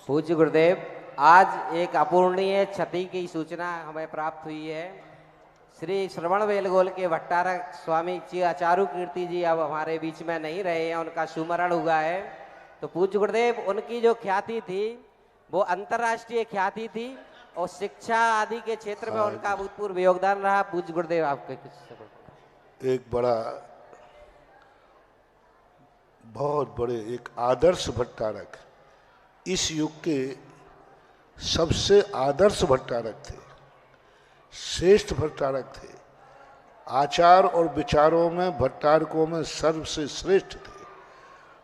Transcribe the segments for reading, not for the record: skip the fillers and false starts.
पूज्य गुरुदेव, आज एक अपूर्णीय क्षति की सूचना हमें प्राप्त हुई है। श्री श्रवण बेलगोल के भट्टारक स्वामी जी आचार्य कीर्ति जी अब हमारे बीच में नहीं रहे हैं, उनका सुमरण हुआ है। तो पूज्य गुरुदेव, उनकी जो ख्याति थी वो अंतर्राष्ट्रीय ख्याति थी और शिक्षा आदि के क्षेत्र में उनका अभूतपूर्व योगदान रहा। पूज्य गुरुदेव, आपके कुछ एक बड़ा बहुत बड़े एक आदर्श भट्टारक, इस युग के सबसे आदर्श भट्टारक थे, श्रेष्ठ भट्टारक थे। आचार और विचारों में भट्टारकों में सर्व से श्रेष्ठ थे।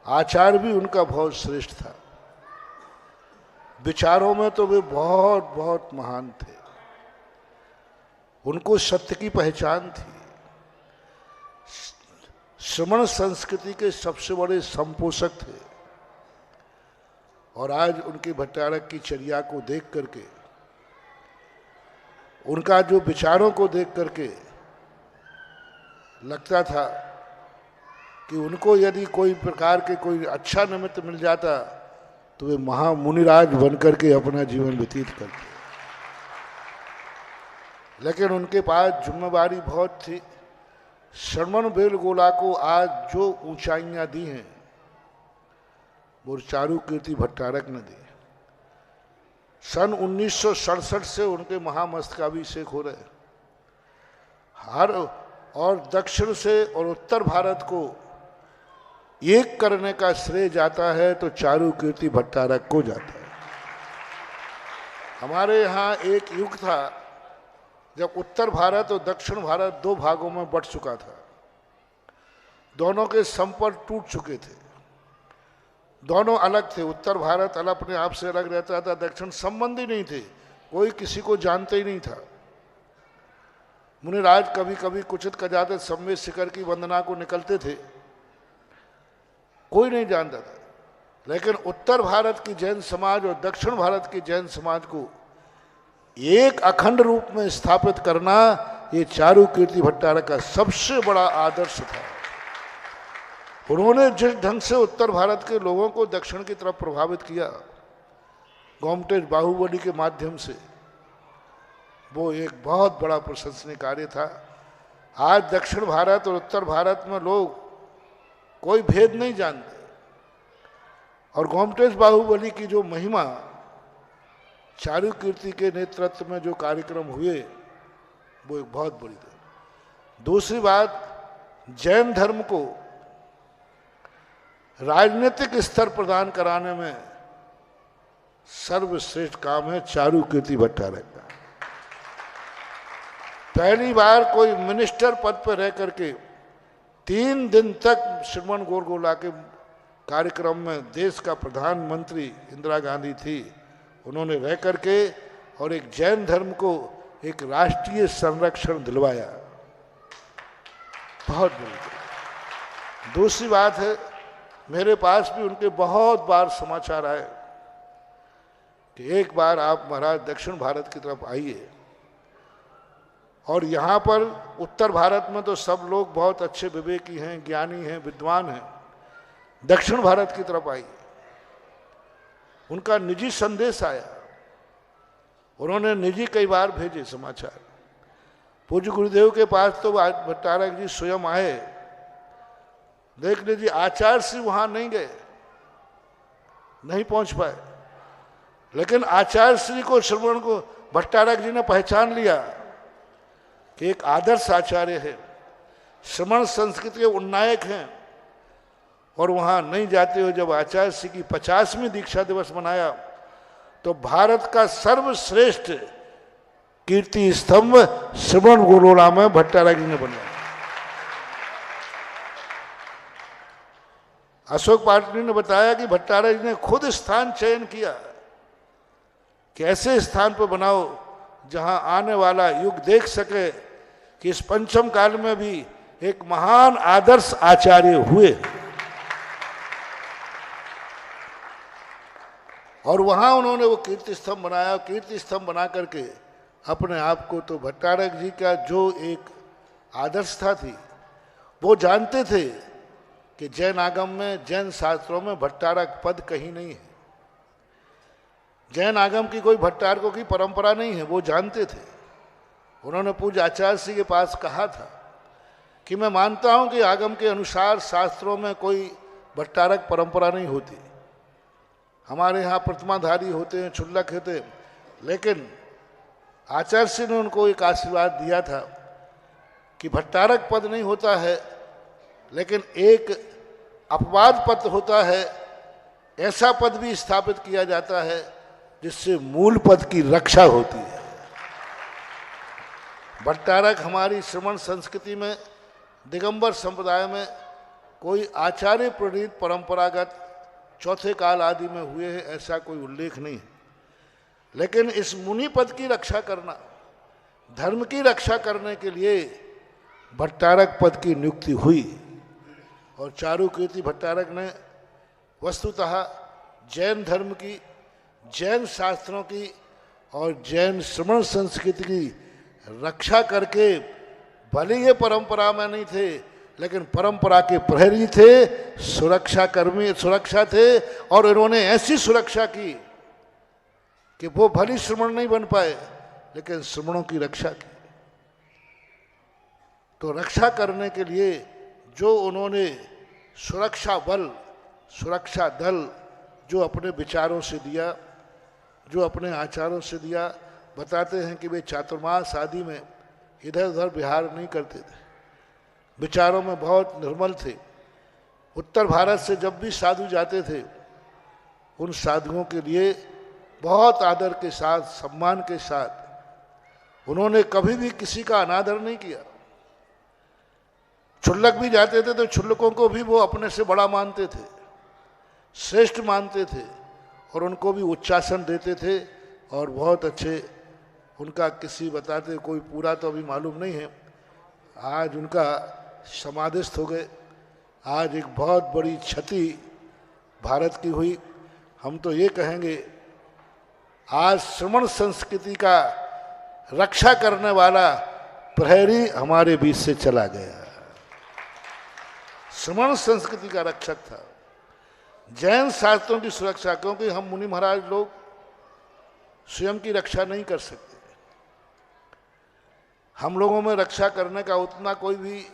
आचार भी उनका बहुत श्रेष्ठ था, विचारों में तो वे बहुत बहुत महान थे। उनको सत्य की पहचान थी। श्रमण संस्कृति के सबसे बड़े संपोषक थे। और आज उनके भट्टारक की चर्या को देख करके, उनका जो विचारों को देख करके लगता था कि उनको यदि कोई प्रकार के कोई अच्छा निमित्त मिल जाता तो वे महामुनिराज बनकर के अपना जीवन व्यतीत करते। लेकिन उनके पास जिम्मेवारी बहुत थी। श्रवण बेलगोला को आज जो ऊंचाइयां दी हैं वो चारु कीर्ति भट्टारक ने दी। सन 1967 से उनके महामस्तकाभिषेक हो रहे। हर और दक्षिण से और उत्तर भारत को एक करने का श्रेय जाता है तो चारु कीर्ति भट्टारक को जाता है। हमारे यहाँ एक युग था जब उत्तर भारत और दक्षिण भारत दो भागों में बंट चुका था। दोनों के संपर्क टूट चुके थे, दोनों अलग थे। उत्तर भारत अलग अपने आप से अलग रहता था, दक्षिण संबंध ही नहीं थे, कोई किसी को जानते ही नहीं था। मुनिराज कभी कभी कुचित कजाते सम्मेद शिखर की वंदना को निकलते थे, कोई नहीं जानता था। लेकिन उत्तर भारत की जैन समाज और दक्षिण भारत की जैन समाज को एक अखंड रूप में स्थापित करना, ये चारु कीर्ति भट्टारक का सबसे बड़ा आदर्श था। उन्होंने जिस ढंग से उत्तर भारत के लोगों को दक्षिण की तरफ प्रभावित किया, गोमटेश बाहुबली के माध्यम से, वो एक बहुत बड़ा प्रशंसनीय कार्य था। आज दक्षिण भारत और उत्तर भारत में लोग कोई भेद नहीं जानते। और गोमटेश बाहुबली की जो महिमा, चारु कीर्ति के नेतृत्व में जो कार्यक्रम हुए, वो एक बहुत बड़ी थी। दूसरी बात, जैन धर्म को राजनीतिक स्तर प्रदान कराने में सर्वश्रेष्ठ काम है चारु कीर्ति भट्टारक का। पहली बार कोई मिनिस्टर पद पर रह करके 3 दिन तक श्रवण बेलगोला के कार्यक्रम में देश का प्रधानमंत्री इंदिरा गांधी थी, उन्होंने रह करके और एक जैन धर्म को एक राष्ट्रीय संरक्षण दिलवाया। बहुत बड़ी। दूसरी बात है, मेरे पास भी उनके बहुत बार समाचार आए कि एक बार आप महाराज दक्षिण भारत की तरफ आइए। और यहाँ पर उत्तर भारत में तो सब लोग बहुत अच्छे विवेकी हैं, ज्ञानी हैं, विद्वान हैं। दक्षिण भारत की तरफ आइए। उनका निजी संदेश आया, उन्होंने निजी कई बार भेजे समाचार। पूज्य गुरुदेव के पास तो भट्टारक जी स्वयं आए, देख लीजिए। आचार्य श्री वहां नहीं गए, नहीं पहुंच पाए, लेकिन आचार्य श्री को श्रवण को भट्टारक जी ने पहचान लिया कि एक आदर्श आचार्य है, श्रवण संस्कृति के उन्नायक हैं। और वहां नहीं जाते हुए जब आचार्य श्री की 50वीं दीक्षा दिवस मनाया तो भारत का सर्वश्रेष्ठ कीर्ति स्तंभ श्रवण बेलगोला में भट्टारक जी ने बनाया। अशोक पाटनी ने बताया कि भट्टारक जी ने खुद स्थान चयन किया कि ऐसे स्थान पर बनाओ जहां आने वाला युग देख सके कि इस पंचम काल में भी एक महान आदर्श आचार्य हुए। और वहां उन्होंने वो कीर्ति स्तंभ बनाया। कीर्ति स्तंभ बना करके अपने आप को, तो भट्टारक जी का जो एक आदर्शता थी, वो जानते थे कि जैन आगम में, जैन शास्त्रों में भट्टारक पद कहीं नहीं है। जैन आगम की कोई भट्टारकों की परंपरा नहीं है, वो जानते थे। उन्होंने पूज्य आचार्य जी के पास कहा था कि मैं मानता हूं कि आगम के अनुसार शास्त्रों में कोई भट्टारक परंपरा नहीं होती, हमारे यहाँ प्रतिमाधारी होते हैं, क्षुल्लक होते हैं, लेकिन आचार्य जी ने उनको एक आशीर्वाद दिया था कि भट्टारक पद नहीं होता है, लेकिन एक अपवाद पद होता है, ऐसा पद भी स्थापित किया जाता है जिससे मूल पद की रक्षा होती है। भट्टारक हमारी श्रमण संस्कृति में, दिगंबर संप्रदाय में कोई आचार्य प्रणीत परंपरागत चौथे काल आदि में हुए हैं, ऐसा कोई उल्लेख नहीं है। लेकिन इस मुनि पद की रक्षा करना, धर्म की रक्षा करने के लिए भट्टारक पद की नियुक्ति हुई। और चारुकीर्ति भट्टारक ने वस्तुतः जैन धर्म की, जैन शास्त्रों की और जैन श्रमण संस्कृति की रक्षा करके, भले ये परंपरा में नहीं थे लेकिन परंपरा के प्रहरी थे, सुरक्षा कर्मी, सुरक्षा थे, और इन्होंने ऐसी सुरक्षा की कि वो भली श्रमण नहीं बन पाए लेकिन श्रमणों की रक्षा की। तो रक्षा करने के लिए जो उन्होंने सुरक्षा बल, सुरक्षा दल जो अपने विचारों से दिया, जो अपने आचारों से दिया, बताते हैं कि वे चातुर्मास आदि में इधर उधर विहार नहीं करते थे, विचारों में बहुत निर्मल थे। उत्तर भारत से जब भी साधु जाते थे, उन साधुओं के लिए बहुत आदर के साथ, सम्मान के साथ, उन्होंने कभी भी किसी का अनादर नहीं किया। क्षुल्लक भी जाते थे तो क्षुल्लकों को भी वो अपने से बड़ा मानते थे, श्रेष्ठ मानते थे, और उनको भी उच्चासन देते थे। और बहुत अच्छे उनका किसी बताते, कोई पूरा तो अभी मालूम नहीं है, आज उनका समाधिस्थ हो गए। आज एक बहुत बड़ी क्षति भारत की हुई। हम तो ये कहेंगे, आज श्रमण संस्कृति का रक्षा करने वाला प्रहरी हमारे बीच से चला गया। श्रमण संस्कृति का रक्षक था, जैन शास्त्रों की सुरक्षा, क्योंकि हम मुनि महाराज लोग स्वयं की रक्षा नहीं कर सकते, हम लोगों में रक्षा करने का उतना कोई भी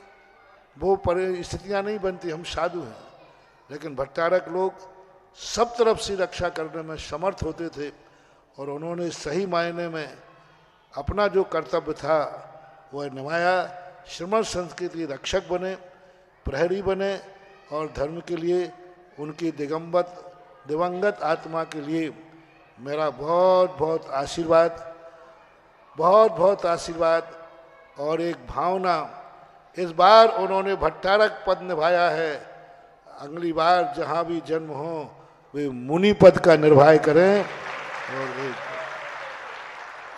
वो परिस्थितियां नहीं बनती, हम साधु हैं। लेकिन भट्टारक लोग सब तरफ से रक्षा करने में समर्थ होते थे, और उन्होंने सही मायने में अपना जो कर्तव्य था वह निभाया। श्रमण संस्कृति रक्षक बने, प्रहरी बने, और धर्म के लिए उनकी दिवंगत आत्मा के लिए मेरा बहुत बहुत आशीर्वाद, बहुत बहुत आशीर्वाद। और एक भावना, इस बार उन्होंने भट्टारक पद निभाया है, अगली बार जहाँ भी जन्म हो वे मुनि पद का निर्वाह करें।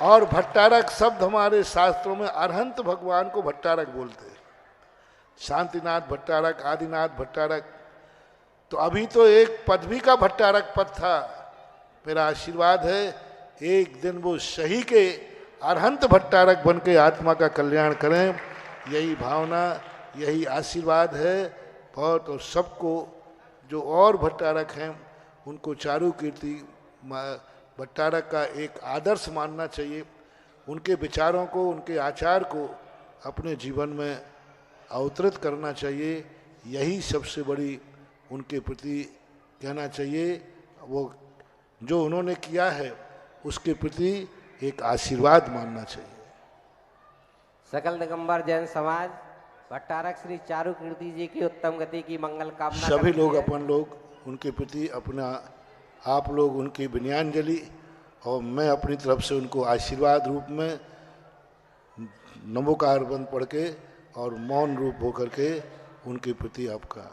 और भट्टारक शब्द हमारे शास्त्रों में अरहंत भगवान को भट्टारक बोलते हैं, शांतिनाथ भट्टारक, आदिनाथ भट्टारक। तो अभी तो एक पदवी का भट्टारक पद था। मेरा आशीर्वाद है एक दिन वो सही के अरहंत भट्टारक बन के आत्मा का कल्याण करें, यही भावना, यही आशीर्वाद है बहुत। और सबको जो और भट्टारक हैं उनको चारुकीर्ति भट्टारक का एक आदर्श मानना चाहिए, उनके विचारों को, उनके आचार को अपने जीवन में अवतरित करना चाहिए। यही सबसे बड़ी उनके प्रति कहना चाहिए, वो जो उन्होंने किया है उसके प्रति एक आशीर्वाद मानना चाहिए। सकल दिगंबर जैन समाज भट्टारक श्री चारुकीर्ति जी की उत्तम गति की मंगल कामना सभी लोग, अपन लोग उनके प्रति अपना, आप लोग उनकी विनयाञ्जलि, और मैं अपनी तरफ से उनको आशीर्वाद रूप में नमोकार बंद पढ़ के और मौन रूप होकर के उनके प्रति आपका